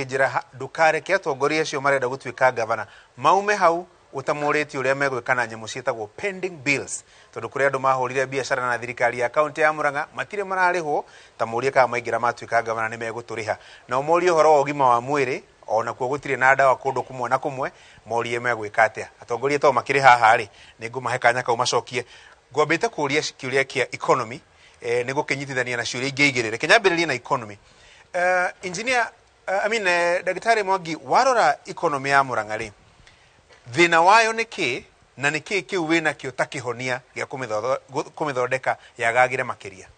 ukijira ndukareke atongoria acio marenda gutuika gavana maume hau utamuriti uria megwikana nyamu cietagwo pending bills tondu kuri andu mahurire biashara na thirikari ya county ya Murang'a matire mararihwo tamurie ka maingira matuika gavana ni meguturiha na umorie horo wa ugima wa mwiri ona kuo gutire na ndawa kundu kumwe na kumwe morie megwika atia atongoria to makiri haha ri ningumahe kanya kau macokie ngwambite kuria kiuria kia economy nigo kinyitithania na ciuria ingi igirire kinyambiririe na economy engineer Daktari Mwangi warora economy ya Murang'a ri thina wayo niki na niki kiu wina kio takihonia gia kumithondeka yagagire makiria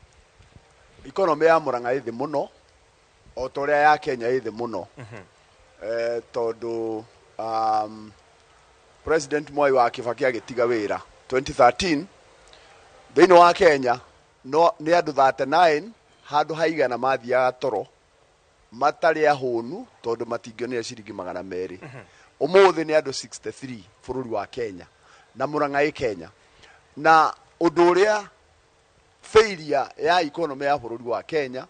economy ya Murang'a ithi muno o toria ya Kenya ithi muno tondu President Moi wa Kibaki agitiga wira 2013 thini wa Kenya no ni andu 39 handu haigana mathiaga toro matari ahunu tondu matingionera ciringi 200 umuthi ni andu 63 bururi wa Kenya na Murang'a i Kenya na undu uria failure ya economy ya bururi wa Kenya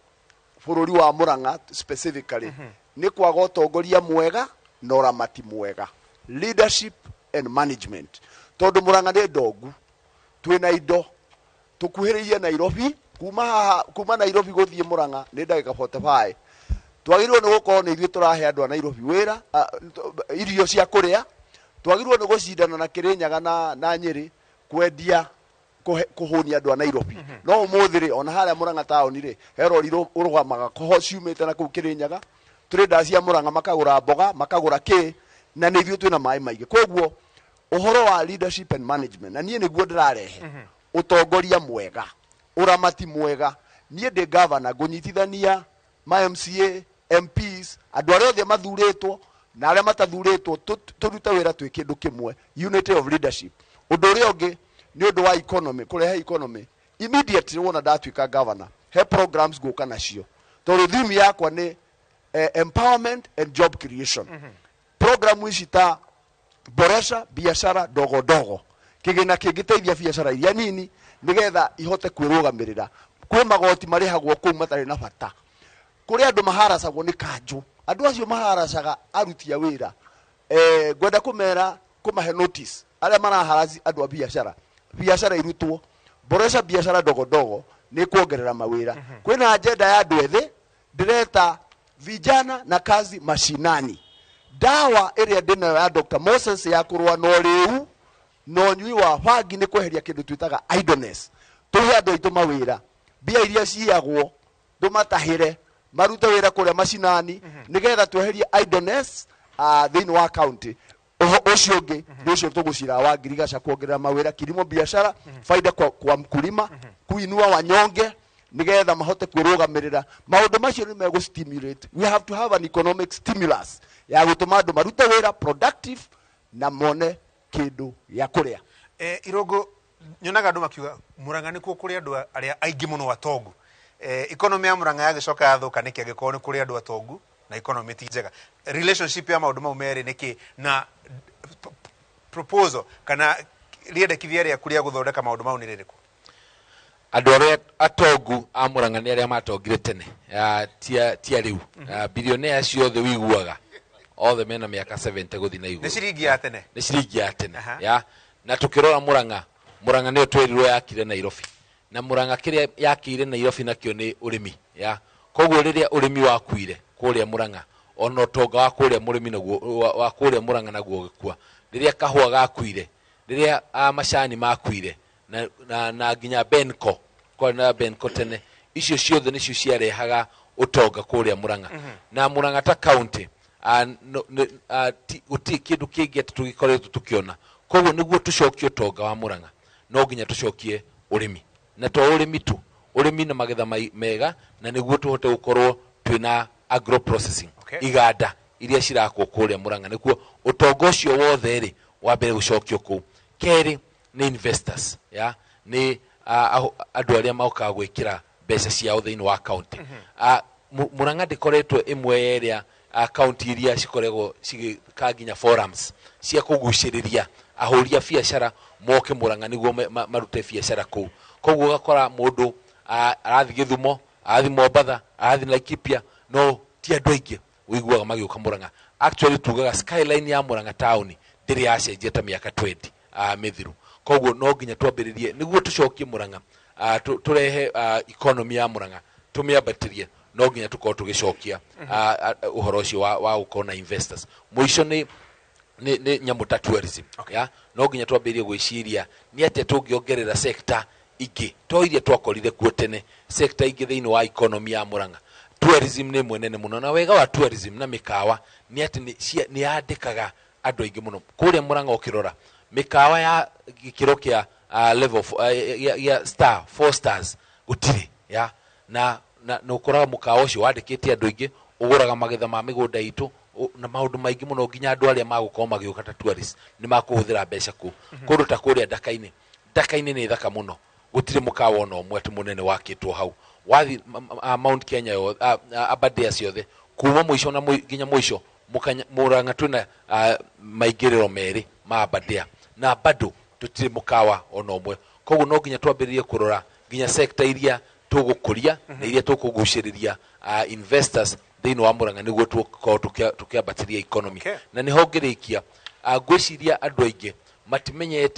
bururi wa Murang'a specifically ni kwaga utongoria mwega na uramati mwega leadership and management tondu Murang'a ni ndogu twina indo tukuhiririe Nairobi kuma Nairobi guthie Murang'a ni ndagika 45 twagirwo ni gukorwo ni ithuĩ turahe andu a Nairobi wira irio cia kuria twagirwo ni gucindana na Kirinyaga na Nyeri kwendia kuhunia andu a Nairobi no umuthiri ona haria Murang'a town ri herori urugamaga koho ciumite na ku Kirinyaga traders cia Murang'a makagura mboga makagura ki na ni ithuĩ twina mai maige koguo uhoro wa leadership and management na nie niguo ndirarehe utongoria mwega uramati mwega nie ndi governor gunyitithania ma MCA MPs andu aria othe mathuritwo na aria matathuritwo turuta wira twi kindu kimwe unity of leadership undu uria ungi ni undu wa economy kurehe economy immediately wona ndatuika governor he programs guka nacio tondu thimi yakwa ni empowerment and job creation program ici ta boresha biashara dogo dogo kigina kingiteithia biashara iria nini nigetha ihote kwirugamirira kwi magoti marihagwo kuu matari na bata kuri andu maharacagwo ni kanju andu acio maharacaga aruti a wira gwenda kumera kumahe notice aria maraharaci andu a biashara irutwo boresha biashara dogo dogo ni kuongerera mawira kwina agenda ya andu ethi direta vijana na kazi mashinani dawa iria ndinayo ya Dr. Moses ya kurwa no riu no nyui wa bangi ni kweheria kindu twitaga idleness tuhe andu aitu mawira bia iria ciagwo ndumatahire marute wira kuria mashinani nigetha tweherie idleness thini wa county ucio ungi ni ucio tugucira wa ngirigaca kuongerera mawira kilimo biashara faida kwa mkulima kuinua wanyonge nigetha mahote kwirugamirira maundu macio ni mego stimulate we have to have an economic stimulus ya gutuma andu marute wira productive na mone kindu ya kuria irogo nyonaga andu makiuga Murang'a ni kuo kuri andu aria aingi muno atongu economy ya Murang'a yagicoka yathuka niki agikorwo ni kuri andu atongu na economy ti njega relationship ya maundu mau meri niki na proposal kana riendekithia ria kuria guthondeka maundu mau ni ririku andu aria atongu a Murang'a ni aria matongire tene tia riu billionaires ciothe wiguaga othe mena miaka 70 guthi na iguru ni ciringi ya tene ya na tukirora Murang'a ni twerirwo yakire Nairobi na Murang'a kiria yakire Nairobi nakio ni urimi ya koguo riria urimi wakuire kuria Murang'a ono tonga wa kuria murimi naguo wa kuria Murang'a naguo gikua riria kahua gakuire riria macani makuire na nginya Benko kwa na Benko tene icio ciothe nicio ciarehaga utonga kuria Murang'a na Murang'a ta county uti kindu kingi tugikoretwo tukiona koguo niguo tucokie utonga wa Murang'a no nginya tucokie urimi na to urimi tu urimi na magetha mega na niguo tuhote gukorwo twina agro processing iganda iria cirakwo kuria Murang'a niguo utonga ucio wothe ri wa mbere gucokio ku keri ni investors ya ni andu aria mauka gwikira mbeca ciao thiini wa county Murang'a ndikoretwo imwe yeria county iria cikorego cigikanginya forums cia kuguciriria ahuria biashara moke Murang'a niguo marute biashara ku koguo gakora mundu arathi Githumo arathi Mombatha arathi Laikipia no ti andu aingi uiguaga magiuka Murang'a. Actually tugaga skyline ya Murang'a town ndiri yacenjia ta miaka 20 mithiru. Koguo no nginya twambiririe niguo tucokie Murang'a turehe economy ya Murang'a tumiambatirie, no nginya tukorwo tugicokia uhoro ucio wa gukorwo na investors. Muico ni nyamu ta tourism, ya no nginya twambiririe gwiciria ni atia tungiongerera sector ingi to iria twakorire kuo tene, sector ingi thiini wa economy ya Murang'a. Tourism ni mwenene muno, na wega wa tourism na mikawa ni ati ni yandikaga andu aingi muno kuria Murang'a. Ukirora mikawa ya gikiro kia level ya star 4 stars gutiri, ya na ukoraga mukawa ucio wandikite andu aingi, uguraga magetha ma migunda itu na maundu maingi muno, nginya andu aria magukorwo magiuka ta tourist ni makuhuthira mbeca ku kundu ta kuria Ndakaini ni thaka muno, gutiri mukawa no umwe ati munene wakitwo hau. Wathi Mount Kenya yo Aberdare ciothe kuma muico na nginya muico Murang'a twina maingiriro meri ma Aberdare na bado tutiri mukawa ono umwe. Koguo no nginya twambiririe kurora nginya sector iria tugukuria na iria tukuguciriria investors thiini wa Murang'a niguo tukiambatiria economy. Na niho ngirikia ngwiciria andu aingi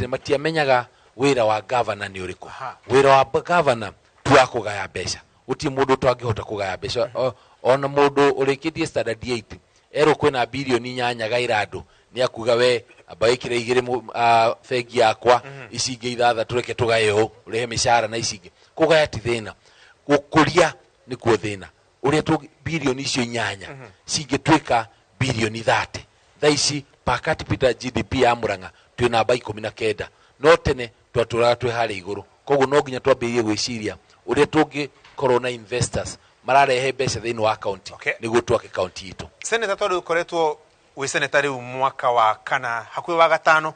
matiamenyaga wira wa governor ni uriku. Wira wa governor tuwa kugaya mbeca, uti mundu twangihota kugaya mbeca. Ona mundu urikitie standard 8 ero kwina bilioni 8 gaira andu ni akuga we abaikire igire fegi yakwa ici ingi ithatha tureke tugayo urehe mishara na ici ingi kugaya ti thina, gukuria ni kuo thina. Uria tu bilioni icio 8 cingitwika bilioni 30 thaici per capita GDP ya Murang'a twi namba 19, no tene twaturaga twi hari iguru. Koguo no nginya twambiririe gwiciria uria tungikorwo na investors mararehe mbeca thiini wa county niguo twake county itu. Senator Toro ukoretwo wi senator riu mwaka wa kana hakuhi wa gatano,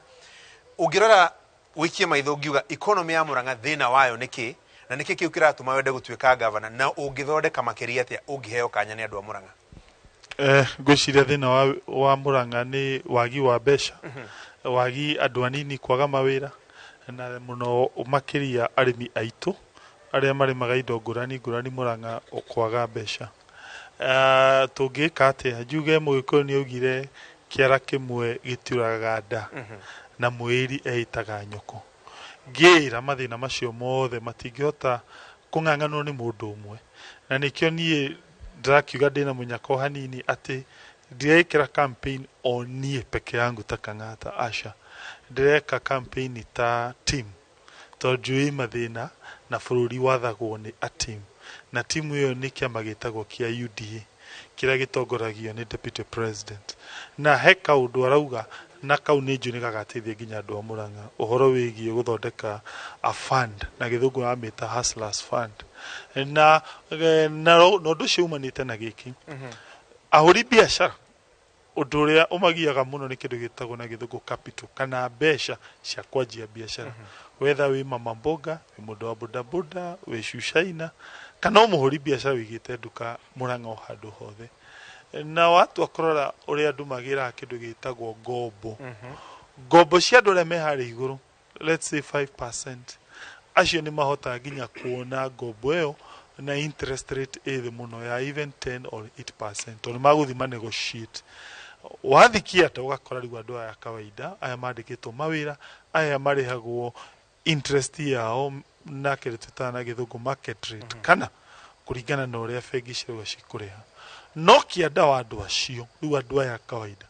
ungirora wikie maitho ungiuga economy ya Murang'a thina wayo niki na niki kiu kiratuma wende gutwika governor, na ungithondeka makiria atia ungiheo kanya ni andu a Murang'a? Ngwiciria thina wa Murang'a ni wagi wa mbeca, wagi andu anini kwaga mawira, na muno makiria arimi aitu aria marimaga indo ngurani Murang'a ukwaga mbeca. Tungika atia? Njuge Mugikuyu ni ugire kiara kimwe gitiuraga nda na mwiri eitaga nyoko. Ngira mathina macio mothe matingihota kung'ang'anwo ni mundu umwe, na nikio nie ndakiuga ndina munyako hanini ati ndirekira campaign nie peke yangu ta Kang'ata. Asha, ndireka campaign ta team, tondu mathina na bururi wathagwo ni a team, na timu hiyo ni kiama gitagwo kia UDA kiria gitongoragio ni deputy president, na he kaundu arauga na kau ni njuni gagateithia nginya andu a Murang'a uhoro wigie guthondeka a fund na githungu amita hustlers fund, na no ndu umanite na giki ahuri biashara undu uria umagiaga muno ni kindu gitagwo na githungu capital kana mbeca cia kwanjia biashara. Whether wi mama mboga, wi mundu wa bodaboda, wi shushaina, kana umuhuri biashara wigite nduka Murang'a o handu hothe, na watu akorora uria andu magira kindu gitagwo ngombo. Ngombo cia andu aria me hari iguru, let's say 5%, acio ni mahota nginya kuona ngombo iyo na interest rate either muno ya even 10 or 8%, oni maguthima negotiate. Wathikia ta ugakora riu andu aya kawaida aya mandikitwo mawira aya marihagwo interest yao na kile tutana githungu market rate kana kuringana na uria bengi ciao cikuriha. No kianda wa andu acio riu andu aya kawaida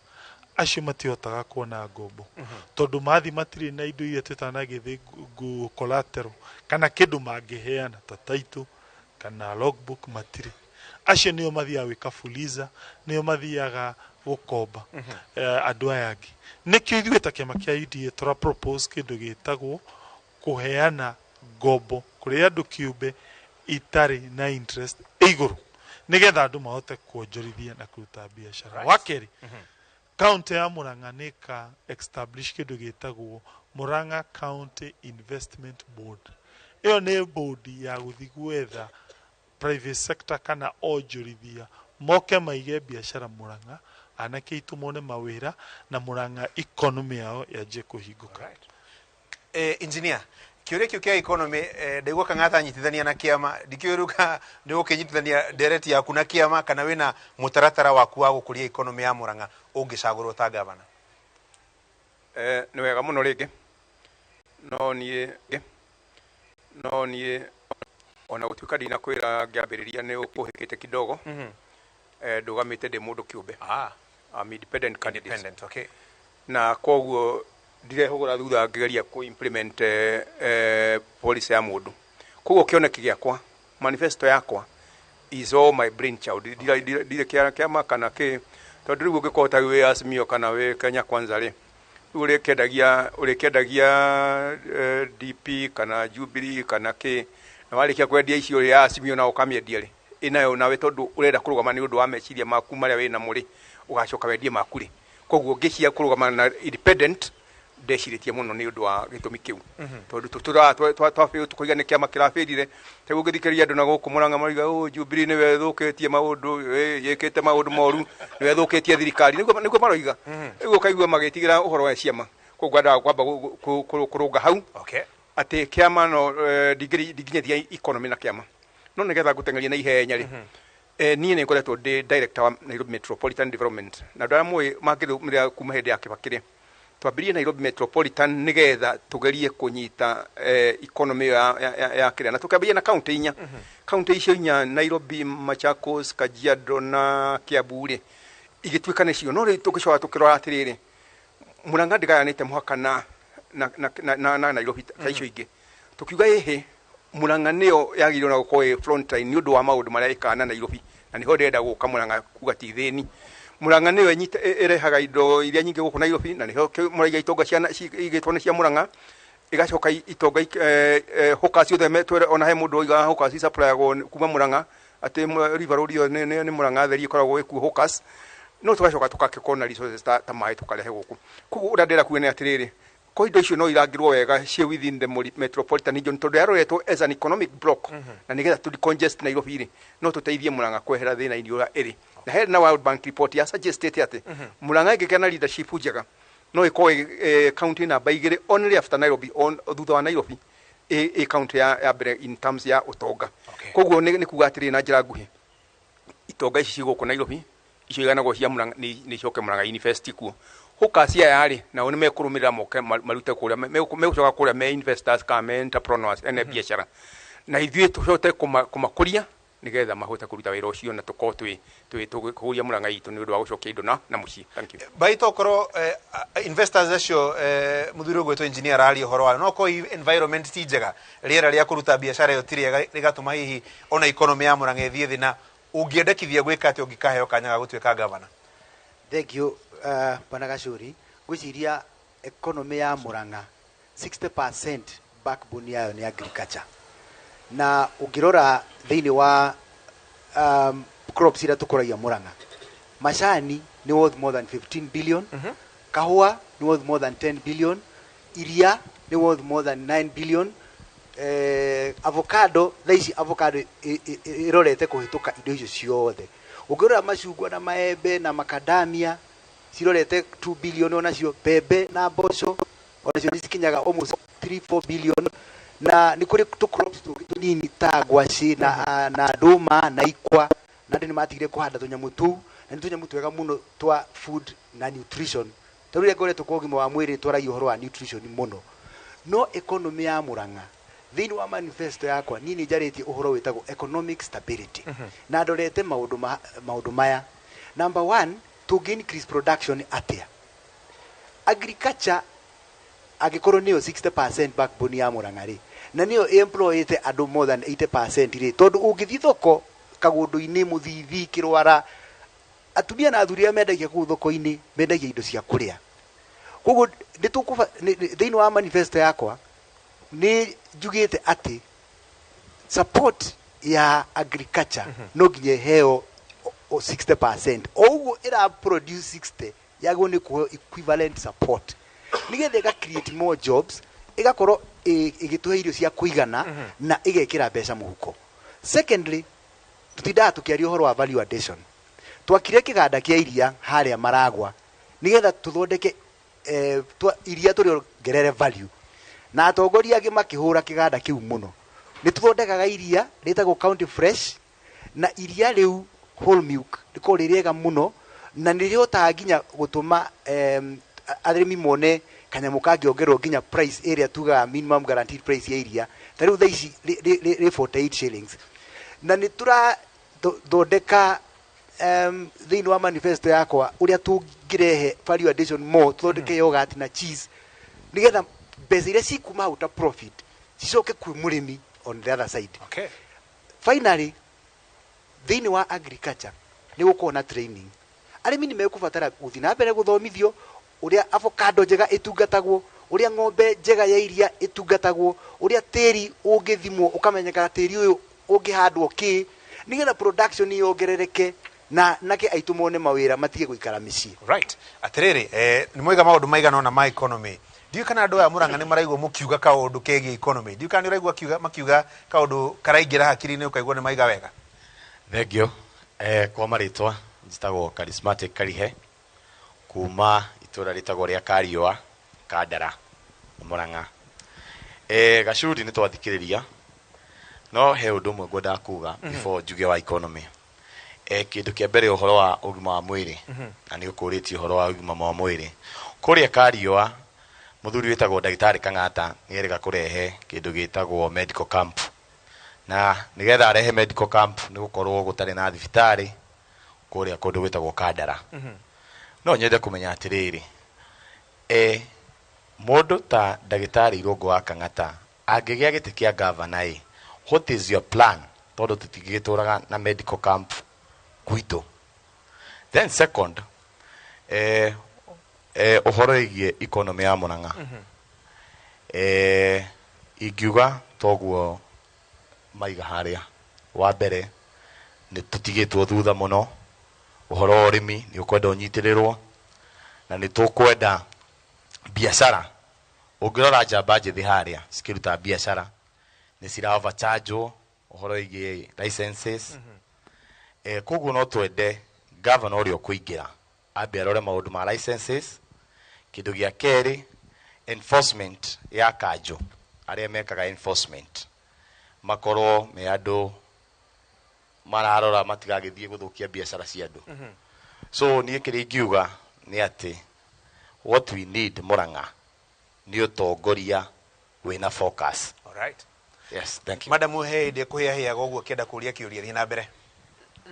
acio matihotaga kuona ngombo tondu mathi matiri na indo iria tutana githungu collateral kana kindu mangiheana ta title kana logbook matiri. Acio nio mathia wika fuliza, nio mathiaga gukomba andu aya angi. Nikio ithuĩ ta kiama kia UDA tura propose kindu gitagwo kuheana ngombo kuri andu kiumbe itari na interest iguru nigetha andu mahote kuonjorithia na kuruta biashara. Wakeri county ya Murang'a nika establish kindu gitagwo Murang'a County Investment Board. Iyo ni board ya guthigwetha private sector kana onjorithia moke maige biashara Murang'a, anake itumone mawira na Murang'a economy yao yaje kuhinguka. Engineer, kiuria kiu kia economy ndigwa kangata nyitithania na kiama ndikiuruka ndio kinyitithania direct yaku na kiama kana wina mutaratara waku wa gukuria economy ya Murang'a ungicagurwo ta gavana. Ni wega muno ringi no nie ona gutuika ndina kwira ngiambiriria ni ukuhikite kidogo ndugamite ndi mundu kiumbe I'm independent candidate. Okay. Na koguo ndirehugura thutha ngigeria ku implement policy ya mundu. Koguo kioneki giakwa manifesto yakwa is all my brainchild. Dire kiama kana ki tondu riu ngikota wi Azimio kana wi Kenya Kwanza ri urekendagia DP kana Jubilee kana ki na warikia kwendia icio ya Azimio na ukamiendia ri inayo nawe tondu urenda kurugama ni undu wa meciria maku maria wina muri ugacoka wendie maku ri koguo ngicia kurugama na independent ndeciritie muno ni undu wa gitumi kiu tondu tukuiga ni kiama kirafirire teguo ngithikeria andu na guku Murang'a mariga Jubilee niwe thukitie maundu yikite maundu moru niwe thukitie thirikari niguo maroiga niguo kaigua magitigira uhoro wa ciama koguo nda kwamba kurunga hau ati kiama no ndiginyethia economy na kiama no nigetha gutengeria na ihenya ri nie ni ngoretwo ndi director wa Nairobi Metropolitan Development na ndara mwe mangirumira kuma hindi ya kibakire twambirie Nairobi Metropolitan nigetha tugerie kunyita economy ya kire na tukambia na county inya county icio inya Nairobi, Machakos, Kajiado na Kiambu ri igituika nicio no ri tugicoka tukirora atiriri Murang'a ndigayanite muhaka na Nairobi icio ingi tukiuga ehe Murang'a nio yagirwo na gukorwo front line ni undu wa maundu maria ikana Nairobi na niho ndenda guka Murang'a kuga ti thini Murang'a niyo irehaga indo iria nyingi guku Nairobi na niho muraiga itonga ciana igitwo ni cia Murang'a igacoka itonga hoka ciothe metwere ona he mundu iga hoka ci supply kuma Murang'a ati river road ni Murang'a theri ikoragwo iku hokas no tugacoka tukakikona resources ta mai tukarehe guku kugu urandira kuene atiriri ko indo icio no irangirwo wega cie within the metropolitan region tondu yaroretwo as an economic block na nigetha tu decongest Nairobi ri no tuteithie Murang'a kwehera thina irio iri na he na World Bank report ya suggested ati Murang'a ingikena leadership njega no iko county na baigire only after Nairobi on thutha wa Nairobi county ya bere in terms ya utonga koguo ni kuga atiri na njira nguhi itonga ici ciguku Nairobi icio iganagwo cia Murang'a ni coke Murang'a university kuo hoka cia yari na oni mekurumira moke marute kuria megucoka kuria me investors ka me entrepreneurs ene biashara na ithuĩ tuhote kumakuria nigetha mahote kuruta wĩra ũcio na tukorwo tũkũria Murang'a itũ nĩ ũndũ wa gũcokia indo na mũciĩ. Thank you. Baito korwo investors acio muthuri gwetwo engineer ari horo wa no ko environment ti njega rĩera rĩa kuruta biashara yo tiri rigatuma hihi ona economy ya Murang'a ĩthiĩ thĩ na ũngĩendekithia gwĩka atĩ ũngĩkaheo kanya ga gũtuĩka gavana. Thank you Bwana Gachuri. Gwiciria economy ya Murang'a 60% backbone yayo ni agriculture na ukirora thiini wa crops ira tukuragia Murang'a macani ni worth more than 15 billion kahua ni worth more than 10 billion iria ni worth more than 9 billion avocado thaici avocado irorete kuhituka indo icio ciothe ukirora macungwa na maembe na macadamia cirorete 2 billion onacio bebe na mboco onacio nicikinyaga almost 3-4 billion na ni kuri tu crops tunini ta ngwaci na nduma na ikwa na ndi matigire kuhanda tunyamu tu na tunyamu twega muno twa food na nutrition tarure gore tukogima wa mwiri twaragia uhoro wa nutrition muno no economy ya Murang'a thini wa manifesto yakwa nini njarĩtie uhoro witagwo economic stability na ndorete maundu maya number 1 to increase production atia agriculture agikorwo niyo 60% backbone ya Murang'a ri na niyo employete andu more than 80% ri tondu ungithi thoko kagundu-ini muthithi kirwara atumia na athuri mendagia ku thoko-ini mendagia indo cia kuria koguo nditukuva thini wa manifesto yakwa ni njugite ati support ya agriculture no nginya heo 60% oguo ira produce 60 yago ni ku equivalent support nigetha ga create more jobs igakorwo igituhe irio cia kuigana na igekira mbeca muhuko. Secondly, tutindaga tukiaria uhoro wa value addition. Twakire kiganda kia iria haria Maragwa nigetha tuthondeke iria turiongerere value na atongoria angĩ makĩhũra kĩganda kĩu mũno. Nĩ tũthondekaga iria rĩtagwo County Fresh, na iria rĩu whole milk rĩkorwo rĩ rĩega mũno, na nĩ rĩhotaga nginya gũtũma arĩmi mone kanyamũ kangĩongerwo nginya price ĩrĩa tugaga minimum guaranteed price ya iria. Ta rĩu thaa ici rĩ 48 shillings. Na nĩ tũrathondeka thĩinĩ wa manifesto yakwa ũrĩa tũngĩrehe value addition more, tũthondeke yogurt na cheese, nĩgetha mbeca iria cikuma hau ta profit cicoke kwĩ mũrĩmi on the other side. Okay. Finally, thĩinĩ wa agriculture nĩ gũkorwo na training. Arĩmi nĩ mekũbatara gũthiĩ na mbere gũthomithio ũrĩa avocado njega ĩtungatagwo, ũrĩa ng'ombe njega ya iria ĩtungatagwo, ũrĩa tĩri ũngĩthimwo ũkamenyeka tĩri ũyũ ũngĩhandwo kĩ, nĩgetha production yongerereke na nake aitũ mone mawĩra matige gũikara mĩciĩ. Right. Atiriri, nĩ moiga maũndũ maigana ona ma economy. Ndiũ kana andũ aya Murang'a nĩ maraigua mũkiuga kaũndũ kegiĩ economy. Ndiũ kana nĩ ũraigua makiuga kaũndũ karaingĩra hakiri-inĩ ũkaigua nĩ maiga wega. Thengio. Kwa marĩtwa njĩtagwo Charismatic Karihe kuma itũra rĩtagwo rĩa Kariũa Kandara Murang'a. Gacuri nĩ twathikĩrĩria, no he ũndũ ũmwe ngwendaga kuga before njuge wa economy. Kĩndũ kĩa mbere ũhoro wa ũgima wa mwĩrĩ, na nĩ ũkũrĩtie ũhoro wa ũgima wa mwĩrĩ kũrĩa Kariũa. Mũthuri wĩtagwo ndagĩtarĩ Kang'ata nĩ erĩga kũrehe kĩndũ gĩtagwo medical camp, na nĩgetha arehe medical camp nĩ gũkorwo gũtarĩ na thibitarĩ kũrĩa kũndũ gwĩtagwo Kandara. No nyende kũmenya atĩrĩrĩ, mũndũ ta ndagĩtarĩ Irũngũ wa Kang'ata angĩgĩa gĩtĩ kĩa governor, what is your plan, tondũ tũtingĩgĩtũraga na medical camp gwitũ? Then second, ũhoro wĩgiĩ economy ya Murang'a, ingiuga toguo maiga harĩa. Wa mbere nĩ tũtigĩtwo thutha mũno, ũhoro wa ũrĩmi nĩ ũkwenda ũnyitĩrĩrwo, na nĩ tũkwenda biacara. Ũngĩrora njamba njĩthĩ harĩa cikĩruta biacara nĩ cira-overcharge ũhoro wĩgiĩ licenses. Koguo no twende governor ũrĩa ũkũingĩra ambe arore maũndũ ma licenses. Kĩndũ gĩa kerĩ, enforcement ya kanjũ, arĩa mekaga enforcement makorwo me andũ mararora matigagĩthiĩ gũthũkia biacara cia andũ. So niĩ kĩrĩa ingiuga nĩ atĩ what we need Murang'a nĩ ũtongoria wĩna focus. All right. Yes, thank you. Madam Muhĩndĩ kũhĩahĩaga ũguo kĩenda kũria kĩũria thiĩ na mbere.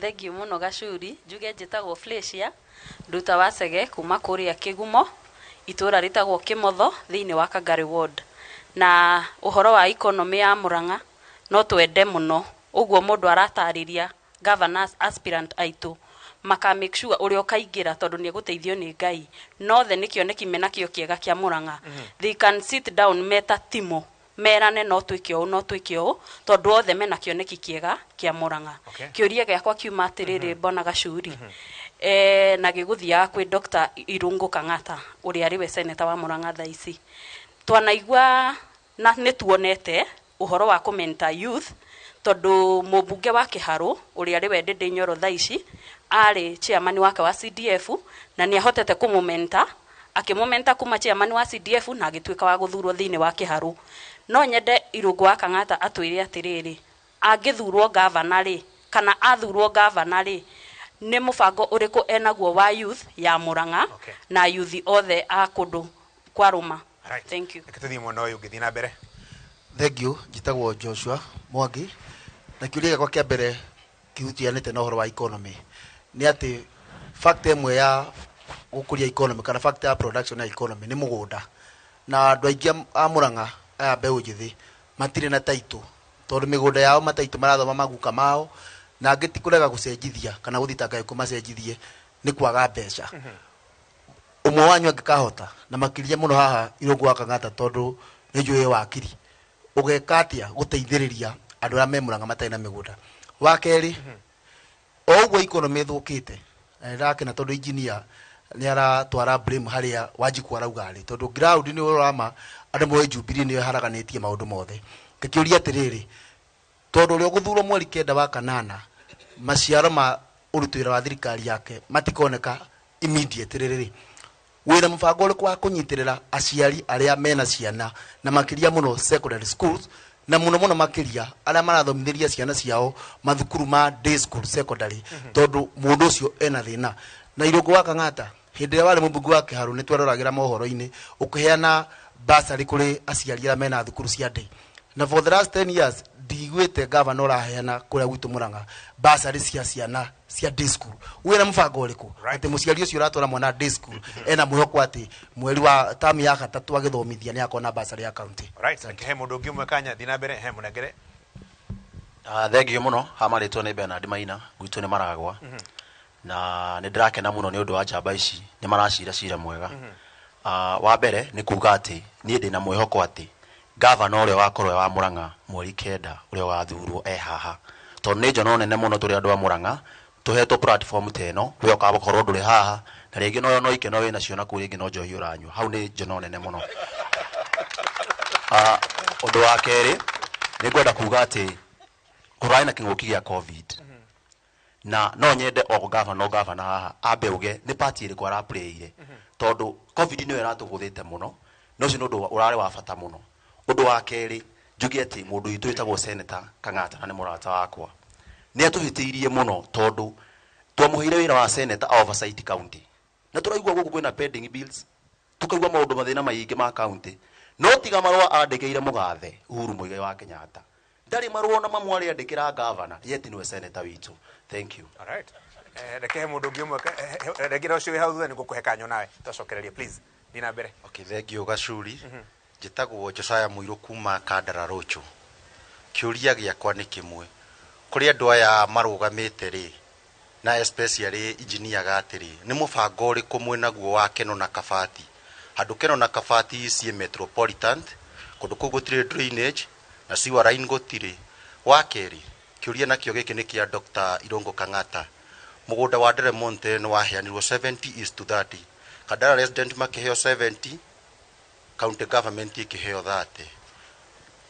Thengio mũno Gacuri, njuge njĩtagwo Flecia nduta wa Cege kuma kũrĩa Kĩgumo, itũra rĩtagwo Kĩmotho thĩinĩ wa Kangari Ward. Na ũhoro wa economy ya Murang'a no twende mũno, ũguo mũndũ aratarĩria governors aspirant aitũ maka make sure ũrĩa ũkaingĩra tondũ nĩ egũteithio nĩ Ngai. No the nĩ kĩoneki menakĩo kĩega kĩa Murang'a. They can sit down meta timo merane no twĩke ũũ no twĩke ũũ, tondũ othe mena kĩoneki kĩega kĩa Murang'a. Kĩũria gĩakwa kiuma atĩrĩrĩ Bona Gacuri, na gĩgũthiaga kwĩ Dr. Irũngũ Kang'ata ũrĩa arĩ we senator wa Murang'a thaa ici. Twanaigua na nĩ tuonete ũhoro wa kũmenta youth, tondũ mũmbunge wa Kĩharũ ũrĩa arĩ we Ndĩndĩ Nyoro thaa ici arĩ chairman wake wa CDF na nĩ ahotete kũmũmenta, akĩmũmenta kuma chairman wa CDF na agĩtuĩka wa gũthurwo thĩinĩ wa Kĩharũ. No nyende Irũngũ wa Kang'ata atwĩre atĩrĩrĩ, angĩthurwo governor rĩ kana athurwo governor rĩ, nĩ mũbango ũrĩkũ enaguo wa youth ya Murang'a na youth othe a kũndũ kwa Rũma? Thank you. Ekĩtũthiĩ mwena ũyũ ũngĩthiĩ na mbere. Thengio, njĩtagwo Joshua Mwangi, na kĩũria gĩakwa kĩa mbere kĩhutianĩte na ũhoro wa economy nĩ atĩ factor ĩmwe ya gũkũria economy kana factor ya production ya economy nĩ mũgũnda, na andũ aingĩ a Murang'a aya mbeũ njĩthĩ matirĩ na taitũ, tondũ mĩgũnda yao mataitũ marathoma maguka mao, na angĩ ti kũrega gũcenjithia kana gũthitanga kũmacenjithie nĩ kwaga mbeca. Ũmwe wanyu angĩkahota na makĩria mũno haha Irũngũ wa Kang'ata, tondũ nĩ njũĩ wakiri, ũgeka atĩa gũteithĩrĩria andũ arĩa me Murang'a matarĩ na mĩgũnda? Wa kerĩ, o ũguo economy ĩthũkĩte, ndakena tondũ engineer nĩ aratwara blame harĩa Wanjiku arauga arĩ, tondũ ground nĩ ũrama andũ moe Jubilee nĩyo haraganĩtie maũndũ mothe. Ngĩkĩũria atĩrĩrĩ, tondũ ũrĩa ũgũthurwo mweri 9 wa kanana, maciaro ma ũruti wĩra wa thirikari yake matikoneka immediate rĩrĩ, wĩna mũbango ũrĩkũ wa kũnyitĩrĩra aciari arĩa mena ciana na makĩria mũno secondary schools na mũno makĩria arĩa marathomithĩria ciana ciao mathukuru ma day school secondary tondũ mũndũ ũcio ena thĩna na Irũngũ wa Kang'ata hĩndĩ ĩrĩa warĩ mũmbunge wa Kĩharũ nĩ tweroragĩra mohoro-inĩ ũkĩheana basarĩ kũrĩ aciari arĩa mena thukuru cia day na for the last 10 years ndigwĩte gavana ũraheana kũrĩa gwitũ Murang'a basarĩ cia ciana cia day school wĩna mũbango ũrĩkũ atĩ mũciari ũcio ũratwara mwana day school ena mwĩhoko atĩ mweri wa tamu ya gatatũ agĩthomithia nĩ akona basarĩ ya county he mũndũ ũngĩ ũmwe kanya thiĩ na mbere he mũnengere thengio mũno hamarĩtwo nĩ Bernard Maina gwitũ nĩ Maragwa na nĩ ndĩrakena mũno nĩ ũndũ wa njamba ici nĩ maracira cira mwega wa mbere nĩ kuga atĩ niĩ ndĩna mwĩhoko atĩ gavana ũrĩa wakorwo wa Murang'a mweri 9 ũrĩa wathurwo haha tondũ nĩ njono nene mũno tũrĩ andũ a Murang'a tũhetwo platform ta ĩno we ũkabakorwo ndũrĩ haha na rĩngĩ no ikeno wĩna cio na kũrĩ ngĩ no njohi ũranyua hau nĩ njono nene mũno ũndũ wa kerĩ nĩ ngwenda kuga atĩ kũrarĩ na kĩng'ũki gĩa covid na no nyende o gavana haha ambe uge nĩ party ĩrĩkũ araplayire tondũ covid nĩyo ĩratũgũthĩte mũno no ũcio nĩ ũndũ ũrarĩ wa bata mũno ũndũ wa kerĩ njuge atĩ mũndũ witũ wĩtagwo Senator Kang'ata na nĩ mũrata wakwa nĩ atũhĩtĩirie mũno tondũ twamũheire wĩra wa Senator oversight county na tũraigua gũkũ kwĩna pending bills tukaigua maũndũ mathĩna maingĩ ma county no tiga marũa andĩkĩire mũgathe Uhuru Muigai wa Kenyatta ndarĩ marũa na mamwarĩ andĩkĩra gavana yeti nĩwe senator witũ thank you all right reke mũndũ ũngĩ ũmwe regira ũcio wĩ hau thutha nĩ ngũkũhe kanyo nawe tũcokererie please thiĩ na mbere okay thengio Gacuri njĩtagwo Josiah Mũirũ kuma Kandara Rocho kĩũria gĩakwa nĩ kĩmwe kũrĩ andũ aya marũgamĩte rĩ na especially engineer gatĩrĩ nĩ mũbango ũrĩkũ mwĩnaguo wa Keno na Kabati handũ Keno na Kabati ciĩ metropolitan kũndũ kũu gũtirĩ drainage na sewer line gũtirĩ wa kerĩ kĩũria nakĩo gĩkĩ nĩ kĩa Dr. Irũngũ Kang'ata mũgũnda wa Deremonte nĩ waheanirwo 70:30 Kandara resident makĩheo 70 county government ikĩheo 30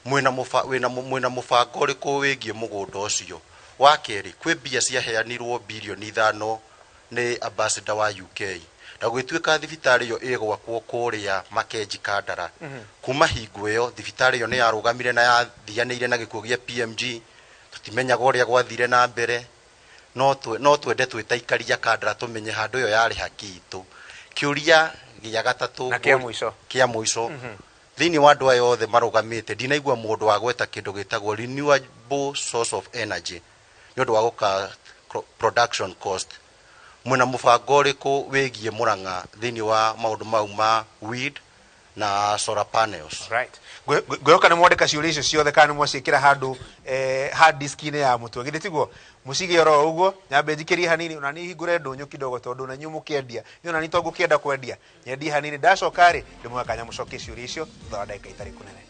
mwĩna mũbango ũrĩkũ wĩgiĩ mũgũnda ũcio wa kerĩ kwĩ mbia ciaheanirwo bilioni 5 nĩ ambassador wa UK na gwĩtuĩka thibitarĩ ĩyo ĩgwakwo kũrĩa Makenji Kandara kuma hingo ĩyo thibitarĩ ĩyo nĩ yarũgamire na yathianĩire na gĩkuũ gĩa PMG tutimenyaga ũrĩa gwathire na mbere no twende twĩtaikaria Kandara tũmenye handũ ĩyo yarĩ hakitũ kĩũria gĩa gatatũ na kĩa mũico thĩinĩ wa andũ aya othe marũgamĩte ndinaigua mũndũ wa gweta kĩndũ gĩtagwo renewable source of energy nĩ ũndũ wa gũka production cost mwĩna mũbango ũrĩkũ wĩgiĩ Murang'a thĩinĩ wa maũndũ mau ma wind na solar panels right ngwĩhoka nĩ mwandĩka ciũria icio ciothe kana nĩ mwaciĩkĩra handũ hard disk-inĩ ya mũtwe githĩ tiguo mũcige oro ũguo nyambe njikĩrie hanini ona ni hingũre ndũnyũ kidogo tondũ na nyumu kĩendia ni ona ni to ngũkĩenda kwendia nyendie hanini ndacoka rĩ ndĩmwe kanya mũcokie ciũria icio thutha wa ndagĩka itarĩ kũnene